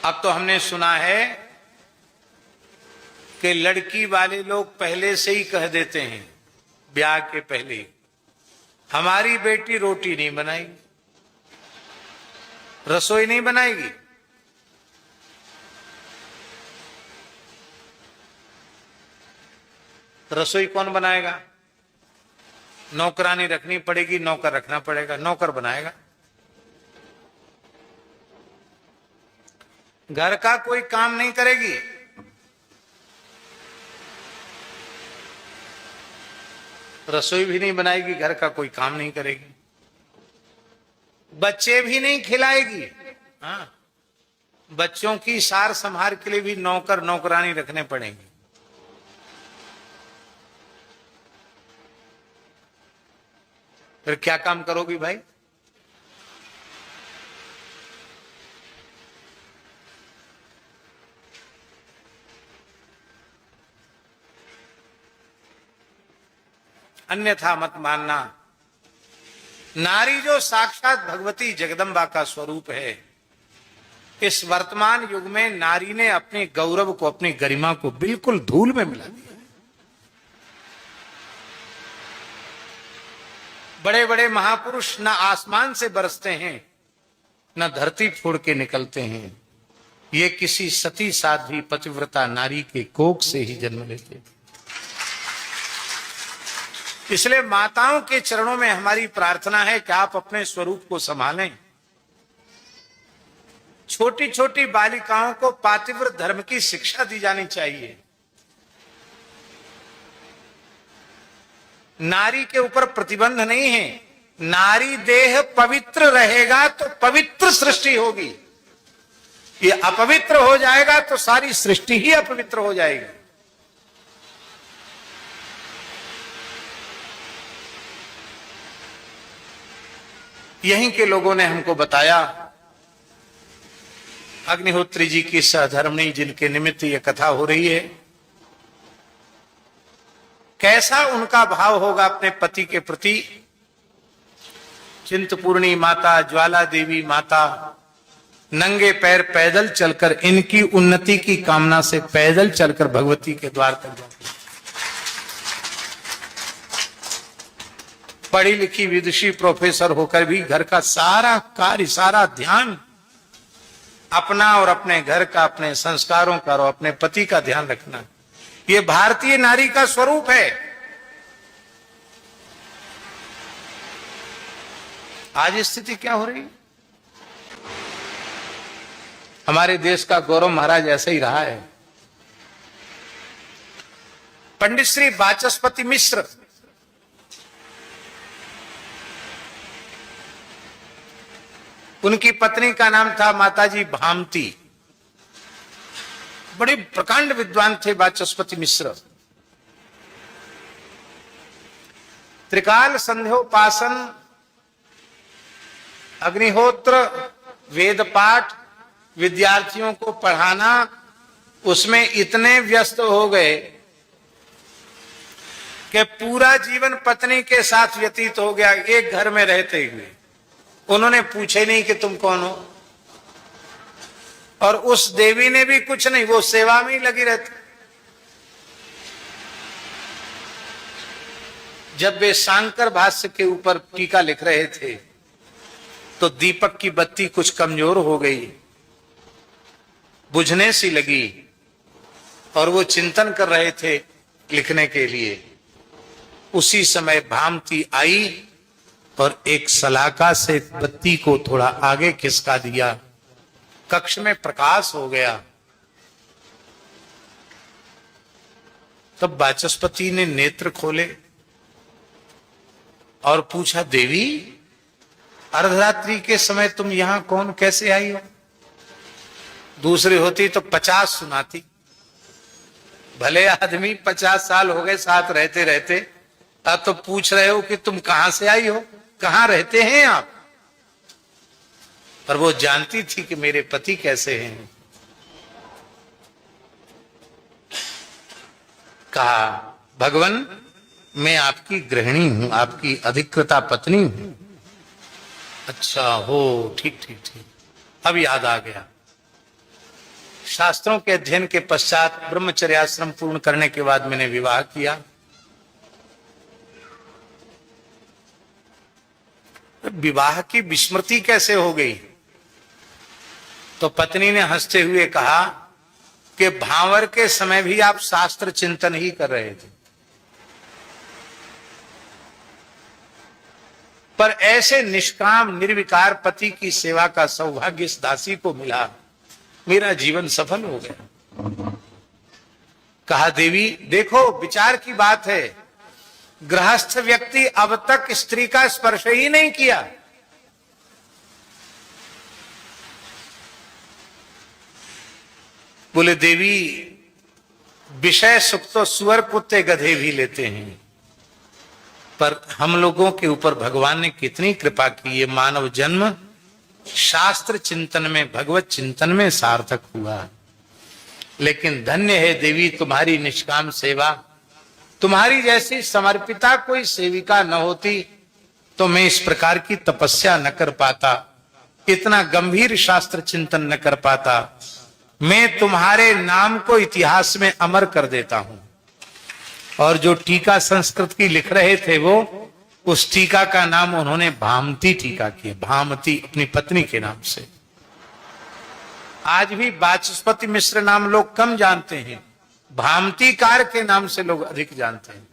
अब तो हमने सुना है कि लड़की वाले लोग पहले से ही कह देते हैं ब्याह के पहले, हमारी बेटी रोटी नहीं बनाएगी, रसोई नहीं बनाएगी। रसोई कौन बनाएगा? नौकरानी रखनी पड़ेगी, नौकर रखना पड़ेगा, नौकर बनाएगा। घर का कोई काम नहीं करेगी। रसोई भी नहीं बनाएगी, घर का कोई काम नहीं करेगी, बच्चे भी नहीं खिलाएगी। हाँ, बच्चों की सार संभाल के लिए भी नौकर नौकरानी रखने पड़ेंगे। फिर क्या काम करोगी भाई? अन्यथा मत मानना। नारी जो साक्षात भगवती जगदम्बा का स्वरूप है, इस वर्तमान युग में नारी ने अपने गौरव को, अपनी गरिमा को बिल्कुल धूल में मिला दिया। बड़े बड़े महापुरुष न आसमान से बरसते हैं, न धरती फोड़ के निकलते हैं। ये किसी सती साध्वी पतिव्रता नारी के कोख से ही जन्म लेते थे। इसलिए माताओं के चरणों में हमारी प्रार्थना है कि आप अपने स्वरूप को संभालें। छोटी छोटी बालिकाओं को पातिव्रत धर्म की शिक्षा दी जानी चाहिए। नारी के ऊपर प्रतिबंध नहीं है। नारी देह पवित्र रहेगा तो पवित्र सृष्टि होगी। ये अपवित्र हो जाएगा तो सारी सृष्टि ही अपवित्र हो जाएगी। यहीं के लोगों ने हमको बताया, अग्निहोत्री जी की सहधर्मिणी जिनके निमित्त यह कथा हो रही है, कैसा उनका भाव होगा अपने पति के प्रति। चिंतपूर्णी माता, ज्वाला देवी माता नंगे पैर पैदल चलकर, इनकी उन्नति की कामना से पैदल चलकर भगवती के द्वार तक जाती। पढ़ी लिखी विदुषी प्रोफेसर होकर भी घर का सारा कार्य, सारा ध्यान अपना और अपने घर का, अपने संस्कारों का और अपने पति का ध्यान रखना, ये भारतीय नारी का स्वरूप है। आज स्थिति क्या हो रही है? हमारे देश का गौरव महाराज ऐसा ही रहा है। पंडित श्री वाचस्पति मिश्र, उनकी पत्नी का नाम था माताजी भामती। बड़े प्रकांड विद्वान थे वाचस्पति मिश्र। त्रिकाल संध्योपासन, अग्निहोत्र, वेद पाठ, विद्यार्थियों को पढ़ाना, उसमें इतने व्यस्त हो गए कि पूरा जीवन पत्नी के साथ व्यतीत हो गया। एक घर में रहते हुए उन्होंने पूछे नहीं कि तुम कौन हो, और उस देवी ने भी कुछ नहीं, वो सेवा में ही लगी रहती। जब वे शांकर भाष्य के ऊपर टीका लिख रहे थे तो दीपक की बत्ती कुछ कमजोर हो गई, बुझने सी लगी, और वो चिंतन कर रहे थे लिखने के लिए। उसी समय भामती आई और एक सलाका से बत्ती को थोड़ा आगे खिसका दिया। कक्ष में प्रकाश हो गया। तब वाचस्पति ने नेत्र खोले और पूछा, देवी अर्धरात्रि के समय तुम यहां कौन, कैसे आई हो? दूसरी होती तो 50 सुनाती। भले आदमी 50 साल हो गए साथ रहते रहते, अब तो पूछ रहे हो कि तुम कहां से आई हो, कहां रहते हैं आप? पर वो जानती थी कि मेरे पति कैसे हैं। कहा, भगवान मैं आपकी गृहिणी हूं, आपकी अधिकृता पत्नी हूं। अच्छा हो, ठीक ठीक ठीक, अब याद आ गया। शास्त्रों के अध्ययन के पश्चात ब्रह्मचर्य आश्रम पूर्ण करने के बाद मैंने विवाह किया। विवाह की विस्मृति कैसे हो गई? तो पत्नी ने हंसते हुए कहा कि भांवर के समय भी आप शास्त्र चिंतन ही कर रहे थे, पर ऐसे निष्काम निर्विकार पति की सेवा का सौभाग्य इस दासी को मिला, मेरा जीवन सफल हो गया। कहा देवी देखो, विचार की बात है, गृहस्थ व्यक्ति अब तक स्त्री का स्पर्श ही नहीं किया। बोले देवी, विषय सुख तो सुअर कुत्ते गधे भी लेते हैं, पर हम लोगों के ऊपर भगवान ने कितनी कृपा की, ये मानव जन्म शास्त्र चिंतन में, भगवत चिंतन में सार्थक हुआ। लेकिन धन्य है देवी तुम्हारी निष्काम सेवा, तुम्हारी जैसी समर्पिता कोई सेविका न होती तो मैं इस प्रकार की तपस्या न कर पाता, इतना गंभीर शास्त्र चिंतन न कर पाता। मैं तुम्हारे नाम को इतिहास में अमर कर देता हूं। और जो टीका संस्कृत की लिख रहे थे, वो उस टीका का नाम उन्होंने भामती टीका किया, भामती अपनी पत्नी के नाम से। आज भी वाचस्पति मिश्र नाम लोग कम जानते हैं, भामतीकार के नाम से लोग अधिक जानते हैं।